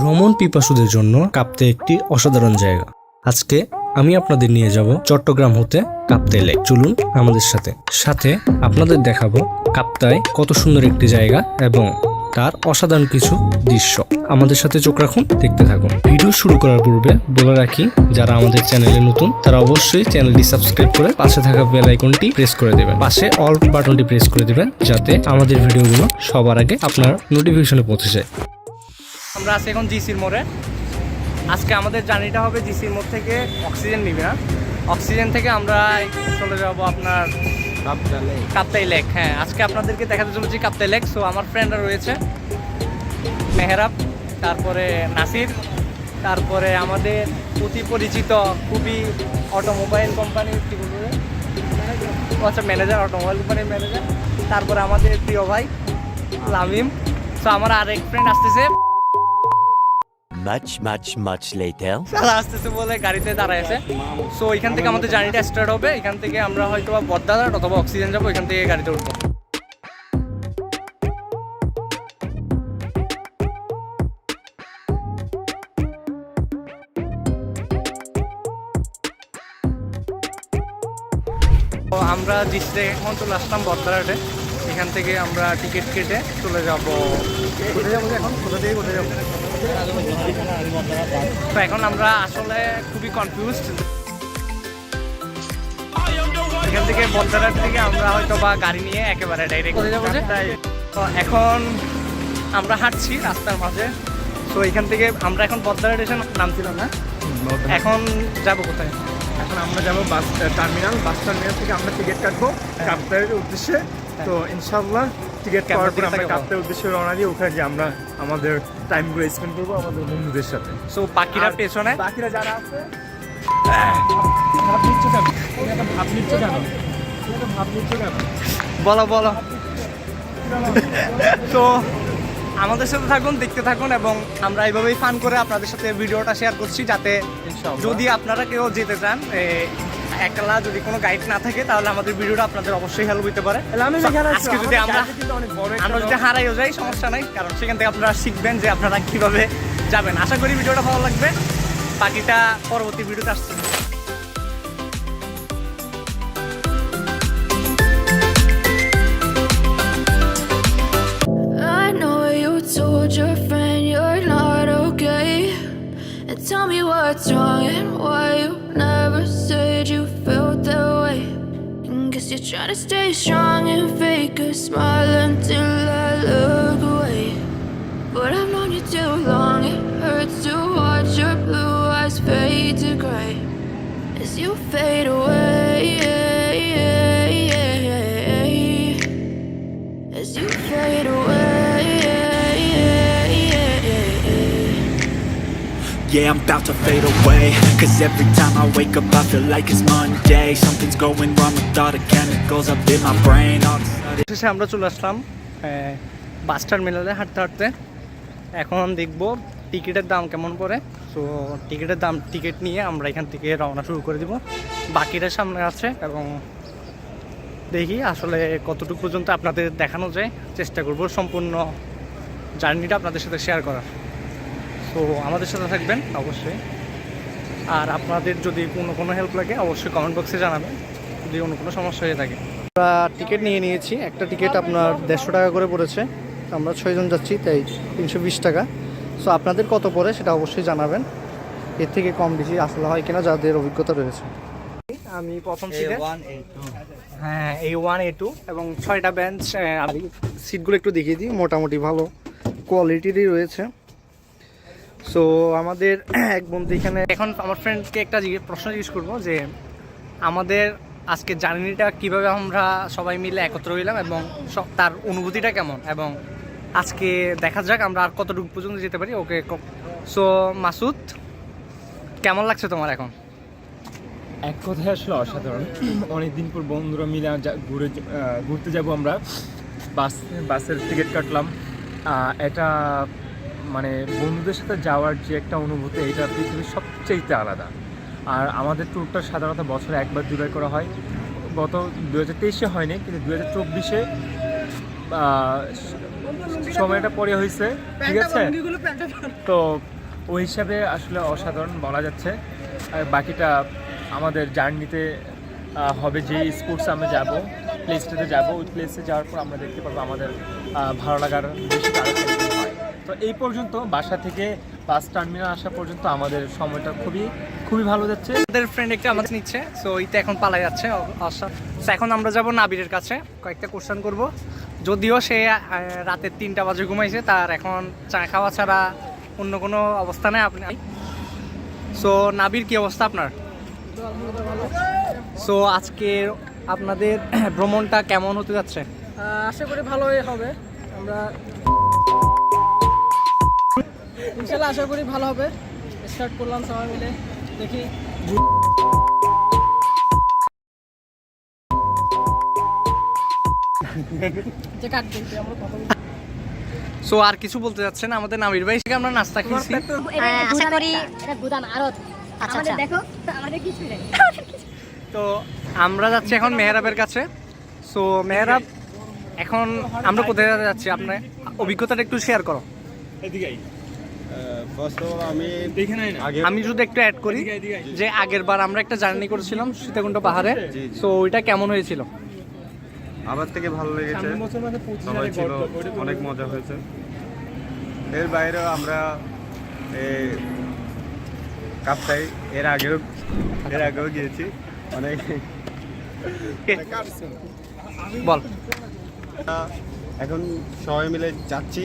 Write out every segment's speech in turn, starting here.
ভ্রমণ পিপাসুদের জন্য কাপ্তাই একটি অসাধারণ জায়গা। আজকে আমি আপনাদের নিয়ে যাব চট্টগ্রাম হতে কাপ্তাই লেক। চলুন আমাদের সাথে সাথে আপনাদের দেখাবো কাপ্তাই কত সুন্দর একটি জায়গা এবং তার অসাধারণ কিছু দৃশ্য। আমাদের সাথে চোখ রাখুন, দেখতে থাকুন। ভিডিও শুরু করার পূর্বে বলে রাখি, যারা আমাদের চ্যানেলে নতুন তারা অবশ্যই চ্যানেলটি সাবস্ক্রাইব করে পাশে থাকা বেল আইকনটি প্রেস করে দেবেন। পাশে অল বাটনটি প্রেস করে দিবেন, যাতে আমাদের ভিডিওগুলো সবার আগে আপনার নোটিফিকেশনে পৌঁছে যায়। আমরা আছি এখন জিসির মোড়ে। আজকে আমাদের জার্নিটা হবে জিসির মোড় থেকে অক্সিজেন নিবে না, অক্সিজেন থেকে আমরা চলে যাব আপনার কাপ্তাই লেক। হ্যাঁ, আজকে আপনাদেরকে দেখাতে চলেছি কাপ্তাই লেক। সো আমার ফ্রেন্ডরা রয়েছে মেহরাব, তারপরে নাসির, তারপরে আমাদের অতি পরিচিত খুবই অটোমোবাইল কোম্পানির কি বলবো আচ্ছা ম্যানেজার, অটোমোবাইল কোম্পানির ম্যানেজার, তারপরে আমাদের প্রিয় ভাই লামিম। সো আমার আরেক ফ্রেন্ড আসতেছে, much later. আসতেছে বলে গাড়িতে দাঁড়ায় আছে। সো এখান থেকে আমাদের জার্নিটা স্টার্ট হবে। এখান থেকে আমরা হয়তো বা বদ্দাঘাট অথবা অক্সিজেন যাবো, এখান থেকে গাড়িতে উঠবো। তো আমরা জিসে এখন চলে আসলাম বদ্দাঘাটে। এখান থেকে আমরা টিকিট কেটে চলে যাবো। কোথায় যাবো এখন? কোথা থেকে কোথায় যাবো? তো এখন আমরা আসলে খুবই কনফিউজড। এখান থেকে বদ্দাঘাট থেকে আমরা হয়তো বা গাড়ি নিয়ে একেবারে ডাইরেক্ট কোথায় যাবো। তো এখন আমরা হাঁটছি রাস্তার মাঝে। তো এখান থেকে আমরা এখন বদ্দাঘাট এসে নামছিলাম না, এখন যাব কোথায়? এখন আমরা যাবো বাস টার্মিনাল। বাস টার্মিনাল থেকে আমরা টিকিট কাটবো কাপ্তাইয়ের উদ্দেশ্যে। তো ইনশাআল্লাহ টিকিট কাটার পর আমরা কাপ্তাইয়ের উদ্দেশ্যে রওনা দিয়ে ওখানে যে আমরা আমাদের টাইমগুলো স্পেন্ড করবো আমাদের বন্ধুদের সাথে। সো বাকিরা পেছনে, বাকিরা যারা আছে বলো বলো। তো আমাদের সাথে থাকুন, দেখতে থাকুন, এবং আমরা এইভাবেই ফান করে আপনাদের সাথে ভিডিওটা শেয়ার করছি, যাতে যদি আপনারা কেউ যেতে চান একলা, যদি কোনো গাইড না থাকে, তাহলে আমাদের ভিডিওটা আপনাদের অবশ্যই হেল্প হতে পারে। আজকে যদি আমরা যদি হারাইও যাই সমস্যা নাই, কারণ সেখান থেকে আপনারা শিখবেন যে আপনারা কিভাবে যাবেন। আশা করি ভিডিওটা ভালো লাগবে। বাকিটা পরবর্তী ভিডিওতে আসছে। Told your friend you're not okay, and tell me what's wrong and why you never said you felt that way. And guess you're trying to stay strong and fake a smile until I look away. But I've known you too long, it hurts to watch your blue eyes fade to gray as you fade away, as you fade away. Yeah, I'm about to fade away. Cause every time I wake up I feel like it's Monday. Something's going wrong with all the chemicals up in my brain. All of a sudden শেষে আমরা চলে আসলাম বাস টার্মিনালে হাঁটতে হাঁটতে। এখন দেখব টিকিটের দাম কেমন পড়ে। সো টিকিটের দাম, টিকিট নিয়ে আমরা এখান থেকে রওনা শুরু করে দিব। বাকিটা সামনে আছে এবং দেখি আসলে কতটুকু পর্যন্ত আপনাদের দেখানো যায়। চেষ্টা করব সম্পূর্ণ জার্নিটা আপনাদের সাথে শেয়ার করার। তো আমাদের সাথে থাকবেন অবশ্যই। আর আপনাদের যদি কোনো হেল্প লাগে অবশ্যই কমেন্ট বক্সে জানাবেন, যদি অন্য কোনো সমস্যা হয়ে থাকে। আমরা টিকিট নিয়ে নিয়েছি। একটা টিকিট আপনার 150 টাকা করে পড়েছে। আমরা 6 জন যাচ্ছি, তাই 320 টাকা। সো আপনাদের কত পড়ে সেটা অবশ্যই জানাবেন। এর থেকে কম বেশি আসলে হয় কিনা, যাদের অভিজ্ঞতা রয়েছে। আমি প্রথম সিটে, হ্যাঁ A1 A2 এবং 6টা বেঞ্চ। সিটগুলো একটু দেখিয়ে দিই, মোটামুটি ভালো কোয়ালিটিরই রয়েছে। সো আমাদের এক বন্ধু এখানে, এখন আমার ফ্রেন্ডকে একটা প্রশ্ন জিজ্ঞেস করবো যে আমাদের আজকে জার্নিটা কিভাবে আমরা সবাই মিলে একত্র হইলাম এবং তার অনুভূতিটা কেমন, এবং আজকে দেখা যাক আমরা আর কতটুকু পর্যন্ত যেতে পারি। ওকে, সো মাসুদ, কেমন লাগছে তোমার এখন? এক কথায় আসলে অসাধারণ। অনেকদিন পর বন্ধুরা মিলে ঘুরতে যাব আমরা। বাসের টিকিট কাটলাম। এটা মানে বন্ধুদের সাথে যাওয়ার যে একটা অনুভূতি, এটা পৃথিবীর সবচেয়ে আলাদা। আর আমাদের ট্যুরটা সাধারণত বছরে 1 2 বার করা হয়। গত 2023-এ হয়নি, কিন্তু 2024-এ সময়টা পরে হয়েছে, ঠিক আছে। তো ওই হিসাবে আসলে অসাধারণ বলা যাচ্ছে। আর বাকিটা আমাদের জার্নিতে হবে, যে স্পোর্টস আমরা যাব, প্লেসটাতে যাব, ওই প্লেসে যাওয়ার পর আমরা দেখতে পারবো আমাদের ভালো লাগার বেশি আরও কেমন হয়। তো এই পর্যন্ত বাসা থেকে বাস টার্মিনাল আসা পর্যন্ত আমাদের সময়টা খুবই ভালো যাচ্ছে। আমাদের ফ্রেন্ড একটা আমাদের নিচ্ছে, সো এইটা এখন পালা যাচ্ছে So, এখন আমরা যাব নাবিরের কাছে, কয়েকটা কোশ্চেন করব। যদিও সে রাতের 3টা বাজে ঘুমাইছে, তার এখন চা খাওয়া ছাড়া অন্য কোনো অবস্থা নেই। আপনি সো নাবির, কি অবস্থা আপনার? সো আজকে আপনাদের ভ্রমণটা কেমন হতে যাচ্ছে? আশা করি ভালোই হবে। আমরা ইনশাল্লাহ আশা করি ভালো হবে। স্টার্ট করলাম সবাই মিলে, দেখি। যে কাট দিতে আমরা কথা বলি। সো আর কিছু বলতে যাচ্ছেন আমাদের নাবির ভাই? আমরা নাস্তা খেয়েছি। আশা করি এটা গুদাম আরত। আচ্ছা আচ্ছা, দেখো আমাদের কিছু নেই। তো আমরা যাচ্ছি এখন মেহরাবের কাছে। সো মেহরাব, এখন আমরা কোথায় যাচ্ছি? আপনার অভিজ্ঞতাটা একটু শেয়ার করো। আমি শুধু একটু অ্যাড করি যে আগের বার আমরা একটা জার্নি করেছিলাম সীতাকুণ্ড পাহাড়ে। সো ওইটা কেমন হয়েছিল? আবার থেকে ভালো লেগেছে, সবাই ছিল, অনেক মজা হয়েছে। এর বাইরেও আমরা কাপ্তাই এর আগেও গিয়েছি অনেক। বল। এখন সবাই মিলে যাচ্ছি।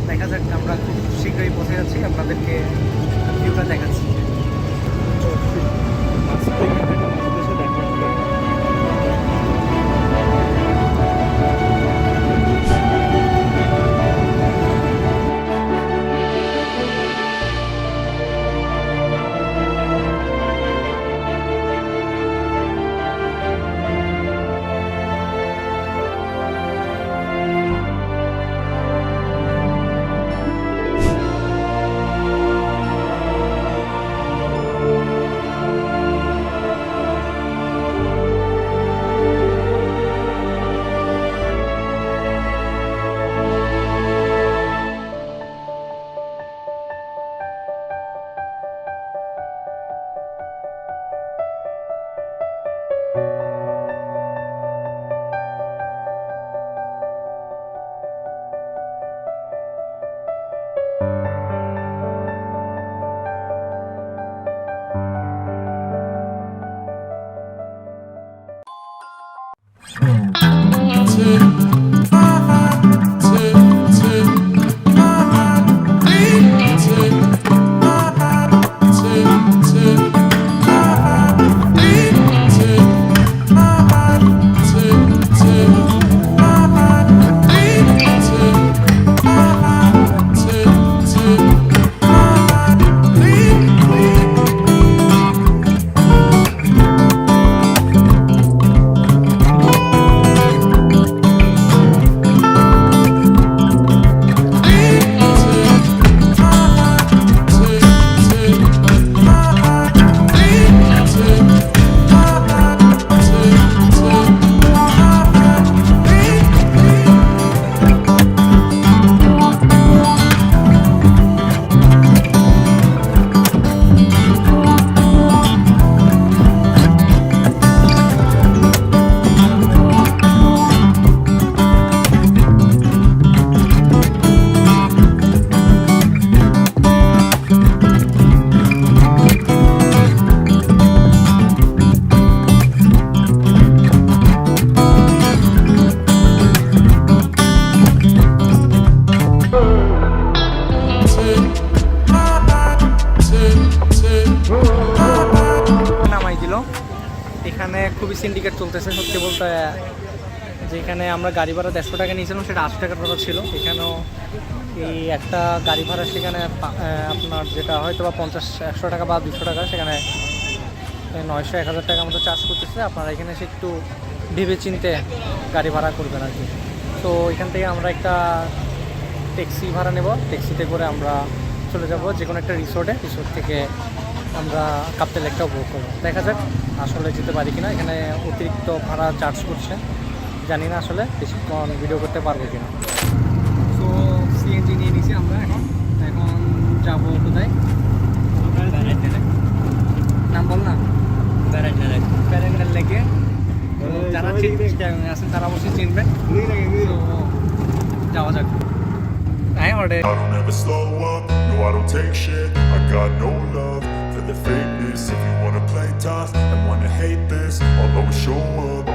দেখা যাক, আমরা খুব শীঘ্রই পৌঁছে যাচ্ছি, আপনাদেরকে ভিউটা দেখাচ্ছি। চলতেছে। সত্যি বলতে যেখানে আমরা গাড়ি ভাড়া 150 টাকা নিয়েছিলাম সেটা 80 টাকার ভাড়া ছিল। এখানেও এই একটা গাড়ি ভাড়া সেখানে আপনার যেটা হয়তো বা 50-100 টাকা বা 200 টাকা, সেখানে 900-1000 টাকার মতো চার্জ করতেছে। আপনারা এখানে এসে একটু ভেবে চিনতে গাড়ি ভাড়া করবেন আর কি। তো এখান থেকে আমরা একটা ট্যাক্সি ভাড়া নেব, ট্যাক্সিতে করে আমরা চলে যাব যে কোনো একটা রিসোর্টে। রিসোর্ট থেকে আমরা কাপ্তাই লেকটা উপভোগ করবো। দেখা যাক আসলে যেতে পারি কিনা। এখানে অতিরিক্ত ভাড়া চার্জ করছে, জানি না আসলে বেশিক্ষণ ভিডিও করতে পারবো কিনা। তো সিএনজি নিয়ে নিয়েছি আমরা, এখন যাবো কোথায়? নাম বল না, প্যারাগ্লাইডার লেকে। তো যারা আছেন তারা অবশ্যই চিনবেন। তো যাওয়া যাক। হ্যাঁ ওটা I don't ever slow up, no I don't take shit. I got no love for the fakeness. If you wanna play tough and wanna hate this, I'll always show up.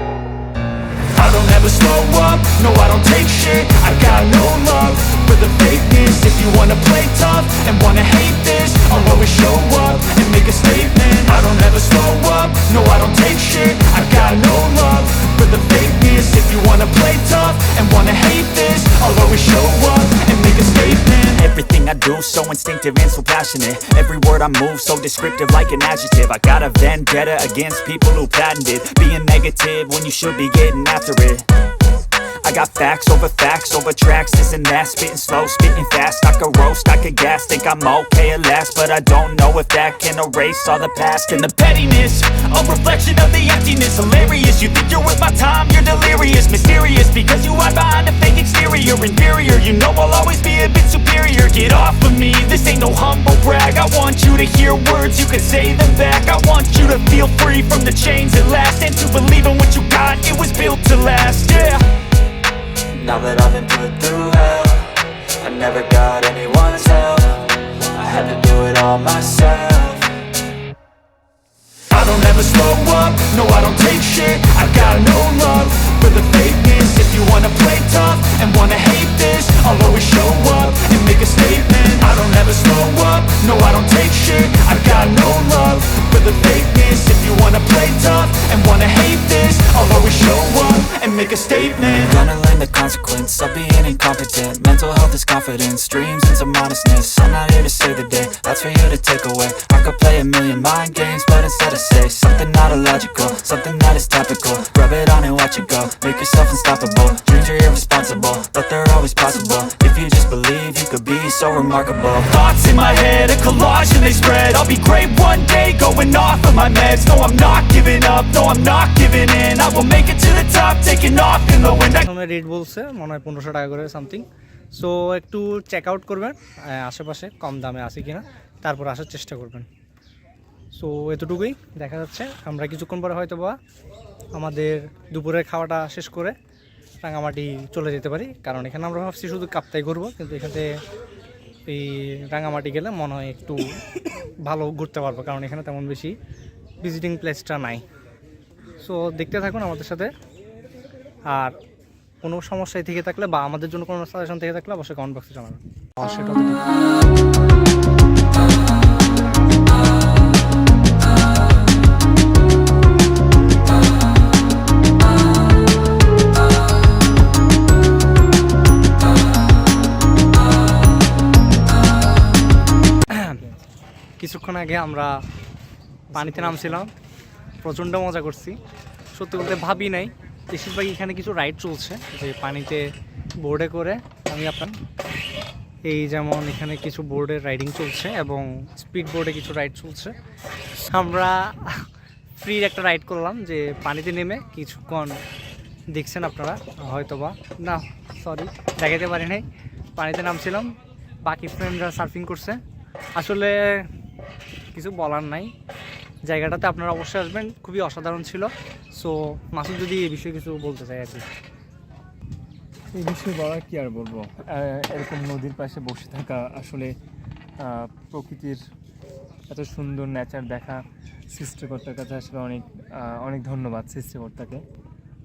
I don't ever slow up, no I don't take shit. I got no love for the fakeness. If you wanna play tough and wanna hate this, I'll always show up and make a statement. I don't ever slow up, no I don't take shit. I got no love for the fakeness. If you wanna play tough and wanna hate this, I'll always show up and make a statement. Everything I do so instinctive and so passionate. Every word I move so descriptive like an adjective. I got a vendetta against people who patented being negative when you should be getting after it. I got facts over tracks, this and that. Spitting slow, spitting fast. I could roast, I could gas. Think I'm okay at last, but I don't know if that can erase all the past. And the pettiness, a reflection of the emptiness. Hilarious, you think you're worth my time, you're delirious. Mysterious, because you hide behind a fake exterior. Inferior, you know I'll always be a bit superior. Get off of me, this ain't no humble brag. I want you to hear words, you can say them back. I want you to feel free from the chains at last, and to believe in what you got, it was built to last, yeah. Now that I've been put through hell, I never got anyone's help. I had to do it all myself. I don't ever slow up, no I don't take shit. I got no love for the fakeness. If you wanna play tough and wanna hate this, I'll always show up and make a statement. I don't ever slow up, no I don't take shit. I got no love for the fakeness. If you wanna play tough and wanna hate this, I'll always show up and make a statement. Gonna learn the consequence of being incompetent. Mental health is confidence, dreams and some honestness. I'm not here to save the day, that's for you to take away. I could play a million mind games, but instead I say something not illogical, something that is topical. Rub it on and watch it go, make yourself unstoppable. Dreams are irresponsible, but they're always possible. If you just believe, you could be so remarkable. Thoughts in my head, a collage and they spread. I'll be great one day, going off of my meds. No I'm not giving up, no I'm not giving in. I will make it to the top, taking off in the wind. প্রথমে rate বলছে মনে হয় 1500 টাকা করে something. So একটু check out করবেন আশেপাশে কম দামে আছে কিনা, তারপর আসার চেষ্টা করবেন। সো এতটুকুই দেখা যাচ্ছে। আমরা কিছুক্ষণ পরে হয়তো বা আমাদের দুপুরের খাওয়াটা শেষ করে রাঙামাটি চলে যেতে পারি, কারণ এখানে আমরা ভাবছি শুধু কাপ্তাই ঘুরবো, কিন্তু এখানে এই রাঙামাটি গেলে মনে হয় একটু ভালো ঘুরতে পারবো, কারণ এখানে তেমন বেশি ভিজিটিং প্লেসটা নাই। সো দেখতে থাকুন আমাদের সাথে। আর কোনো সমস্যায় থেকে থাকলে বা আমাদের জন্য কোনো সাজেশন থেকে থাকলে অবশ্যই কমেন্ট বক্সে জানাবেন। সেটা কিছুক্ষণ আগে আমরা পানিতে নামছিলাম, প্রচণ্ড মজা করছি। সত্যি বলতে ভাবি নাই বেশিরভাগ এখানে কিছু রাইড চলছে, যে পানিতে বোর্ডে করে আমি আপনার এই যেমন এখানে কিছু বোর্ডের রাইডিং চলছে এবং স্পিড বোর্ডে কিছু রাইড চলছে। আমরা ফ্রির একটা রাইড করলাম, যে পানিতে নেমে কিছুক্ষণ দেখছেন আপনারা হয়তোবা, না সরি দেখাতে পারি নাই, পানিতে নামছিলাম, বাকি ফ্রেন্ডরা সার্ফিং করছে। আসলে কিছু বলার নাই, জায়গাটাতে আপনারা অবশ্যই আসবেন, খুবই অসাধারণ ছিল। সো মাসুদ যদি এই বিষয়ে কিছু বলতে চাই আর কি। এই বিষয়ে বলার কি আর বলবো, এরকম নদীর পাশে বসে থাকা, আসলে প্রকৃতির এত সুন্দর নেচার দেখা সৃষ্টিকর্তার কাছে আসলে অনেক ধন্যবাদ সৃষ্টিকর্তাকে।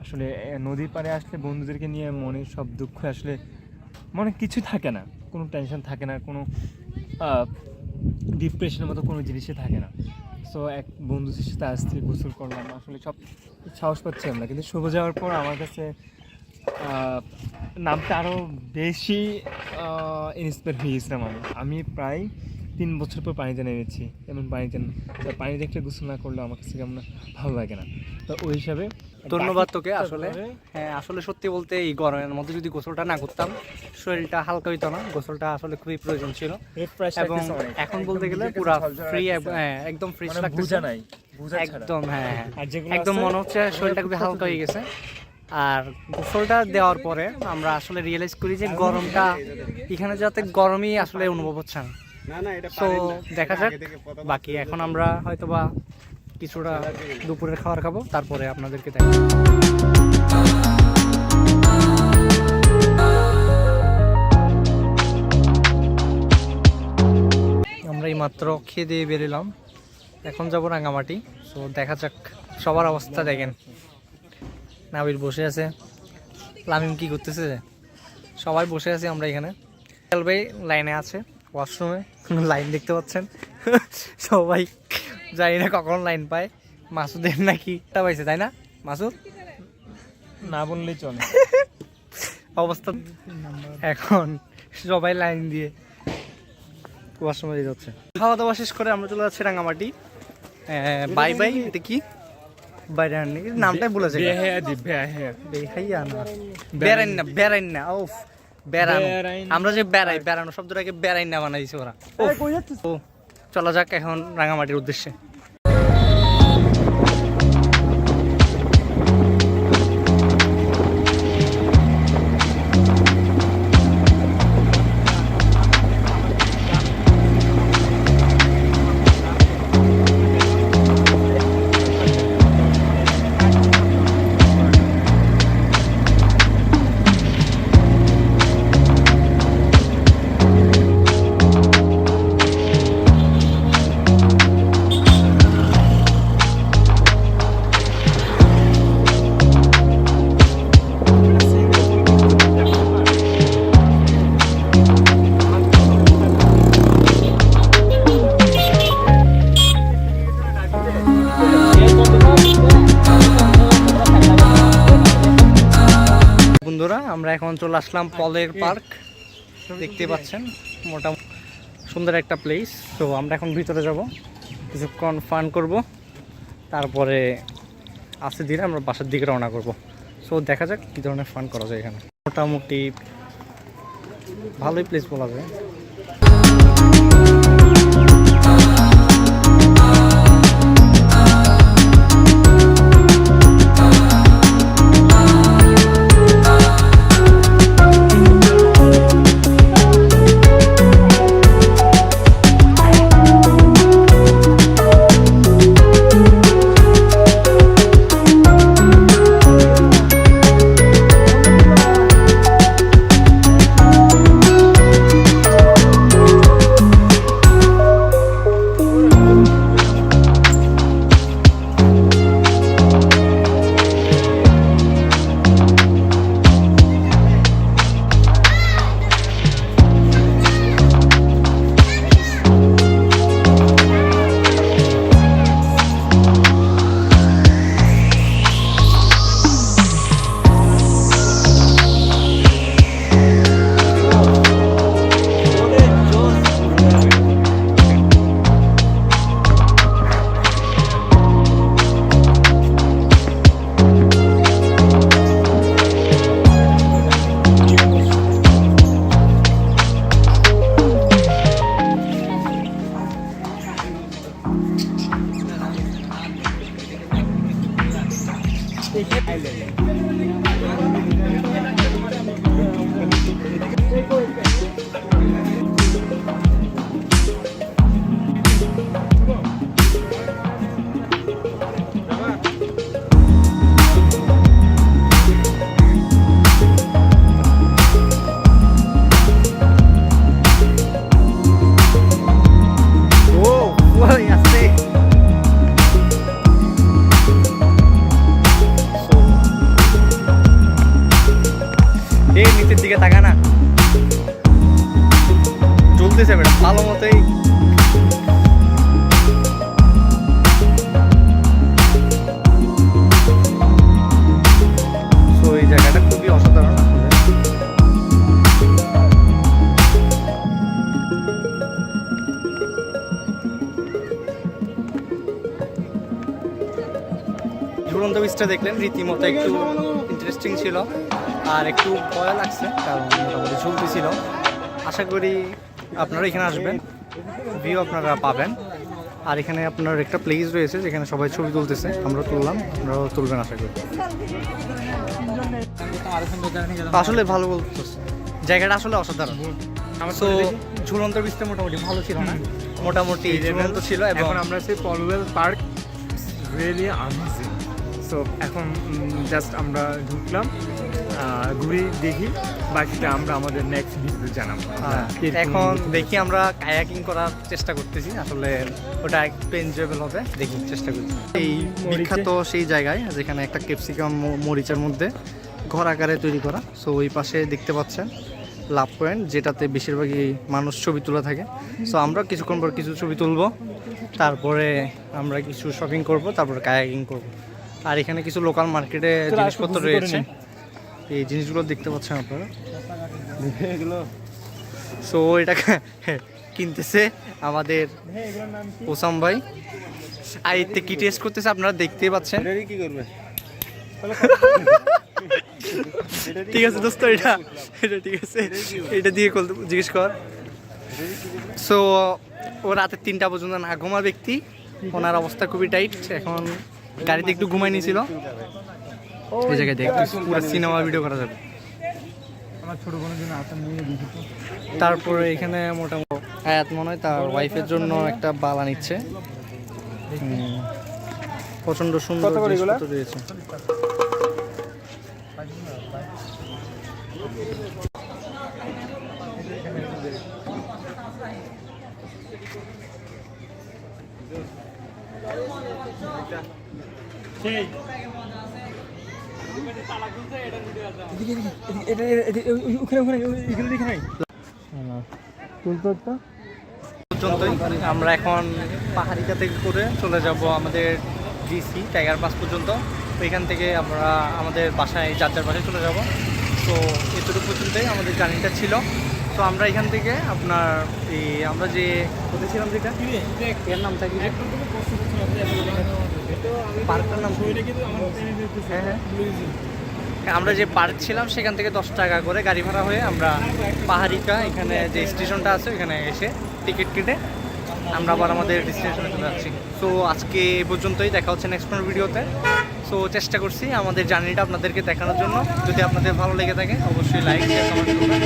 আসলে নদীর পাড়ে আসলে বন্ধুদেরকে নিয়ে মনের সব দুঃখ আসলে মনে কিছু থাকে না, কোনো টেনশন থাকে না, কোনো ডিপ্রেশনের মতো কোনো জিনিসই থাকে না। সো এক বন্ধুদের সাথে আজ থেকে গোসল করলাম, আসলে সব সাহস পাচ্ছিলাম না, কিন্তু শুভ যাওয়ার পর আমার কাছে নামটা আরও বেশি ইন্সপায়ার হয়ে গেছিলাম। আমি প্রায় 3 বছর পর পানিতে নেমেছি, এবং পানিতে একটা গোসল না করলে আমার কাছে কেমন ভালো লাগে না। তো ওই হিসাবে ধন্যবাদ তোকে। আসলে হ্যাঁ, আসলে সত্যি বলতে এই গরমের মধ্যে যদি গোসলটা না করতাম শরীরটা হালকা হইতো না। গোসলটা আসলে খুবই প্রয়োজন ছিল, এবং এখন বলতে গেলে পুরো ফ্রি, একদম ফ্রেশ লাগতেছে, একদম হ্যাঁ একদম মনে হচ্ছে শরীরটা খুবই হালকা হয়ে গেছে। আর গোসলটা দেওয়ার পরে আমরা আসলে রিয়েলাইজ করি যে গরমটা এখানে যাতে গরমই আসলে অনুভব হচ্ছে না। তো দেখা যাক বাকি। এখন আমরা হয়তোবা কিছুটা দুপুরের খাবার খাবো, তারপরে আপনাদেরকে দেখাবো। আমরা এই মাত্র খেয়ে দিয়ে বেরোলাম, এখন যাবো রাঙামাটি। তো দেখা যাক, সবার অবস্থা দেখেন। নাবিল বসে আছে, লামিম কি করতেছে, সবাই বসে আছে আমরা এখানে। ভাই লাইনে আছে ওয়াশরুমে, লাইন দেখতে পাচ্ছেন। সবাই জানি না কখন লাইন পায়। মাসুদের নাকি পাইছে, তাই না মাসুদ? না বললেই চলে। অবস্থা এখন সবাই লাইন দিয়ে ওয়াশরুমে দিয়ে যাচ্ছে। খাওয়া দাওয়া শেষ করে আমরা চলে যাচ্ছি রাঙামাটি। Bye bye. এটা কি বাইরে নামটাই বলে যায়, বেড়াইন না। ওফ বেড়ানো, আমরা যে বেড়ানো শব্দটাকে বেড়াইন না বানাইছে ওরা। ও চলা যাক এখন রাঙামাটির উদ্দেশ্যে। বন্ধুরা আমরা এখন চলে আসলাম পলের পার্ক, দেখতে পাচ্ছেন মোটামুটি সুন্দর একটা প্লেস। তো আমরা এখন ভিতরে যাব, কিছুক্ষণ ফান করব, তারপরে আস্তে ধীরে আমরা বাসার দিকে রওনা করব। সো দেখা যাক কী ধরনের ফান করা যায় এখানে। মোটামুটি ভালোই প্লেস বলা যায়। নিচের দিকে তাকা না, চলতেছে বেটা ভালো মতোই। প্লেসটা দেখলেন রীতিমতো একটু ইন্টারেস্টিং ছিল আর একটু ভয় লাগছে কারণ মোটামুটি ঝুলতি ছিল। আশা করি আপনারা এখানে আসবেন, ভিউ আপনারা পাবেন। আর এখানে আপনার একটা প্লেস রয়েছে যেখানে সবাই ছবি তুলতেছে, আমরা তুললাম, আপনারাও তুলবেন আশা করি। আসলে ভালো বলতেছে, জায়গাটা আসলে অসাধারণ। সো ঝুলন্ত বৃষ্টি মোটামুটি ভালো ছিল না, মোটামুটি ঝুলন্ত ছিল। এবং এখন আমরা আছি Polwel park, really amazing. So এখন জাস্ট আমরা ঢুকলাম, ঘুরে দেখি, বাকিটা আমরা আমাদের নেক্সট ভিডিও জানাবো। এখন দেখি আমরা কায়াকিং করার চেষ্টা করতেছি, আসলে ওটা একটু এনজয়েবল হবে, দেখি চেষ্টা করছি। এই বিখ্যাত সেই জায়গায় যেখানে একটা ক্যাপসিকাম মরিচের মধ্যে ঘর আকারে তৈরি করা। সো ওই পাশে দেখতে পাচ্ছেন লাভ পয়েন্ট, যেটাতে বেশিরভাগই মানুষ ছবি তোলা থাকে। সো আমরা কিছুক্ষণ পর কিছু ছবি তুলবো, তারপরে আমরা কিছু শপিং করব, তারপরে কায়াকিং করব। আর এখানে কিছু লোকাল মার্কেটে জিনিসপত্র রয়েছে, এই জিনিসগুলো দেখতে পাচ্ছেন আপনারা। সো এটা কিনতেছে আমাদের ওসাম ভাই, আর এতে কি টেস্ট করতেছে আপনারা দেখতেই পাচ্ছেন। কি করবে? ঠিক আছে দোস্ত, এটা ঠিক আছে, এটা দিয়ে জিজ্ঞেস কর। সো ও রাতে 3টা পর্যন্ত না ঘুমা ব্যক্তি, ওনার অবস্থা খুবই টাইট। এখন গাড়িতে একটু ঘুমাই নিয়েছিল, এই জায়গায় দেখতে পুরো সিনেমা ভিডিও করা যাবে। আমার ছোট বোনের জন্য আসা নিয়ে দেখি। তারপরে এখানে মোটামুটি আয়াত মনে হয় তার ওয়াইফের জন্য একটা বালা নিচ্ছে, প্রচন্ড সুন্দর জিনিসপত্র রয়েছে। আমরা এখন পাহাড়িটা থেকে করে চলে যাব আমাদের ডিসি টাইগার পাস পর্যন্ত। ওইখান থেকে আমরা আমাদের বাসায় যার বাসায় চলে যাব। তো এতটুকু পর্যন্তই আমাদের জার্নিটা ছিল। তো আমরা এখান থেকে আপনার এই আমরা যে কোথায় ছিলাম, যেটা এর নাম থাকি পার্কটার নাম, হ্যাঁ, আমরা যে পার্ক ছিলাম সেখান থেকে 10 টাকা করে গাড়ি ভাড়া হয়ে আমরা পাহাড়িকা এখানে যে স্টেশনটা আছে ওখানে এসে টিকিট কেটে আমরা আবার আমাদের ডেস্টিনেশনে চলে যাচ্ছি। সো আজকে এই পর্যন্তই, দেখা হচ্ছে নেক্সট কোনো ভিডিওতে। সো চেষ্টা করছি আমাদের জার্নিটা আপনাদেরকে দেখানোর জন্য। যদি আপনাদের ভালো লেগে থাকে অবশ্যই লাইক শেয়ার কমেন্ট করবেন।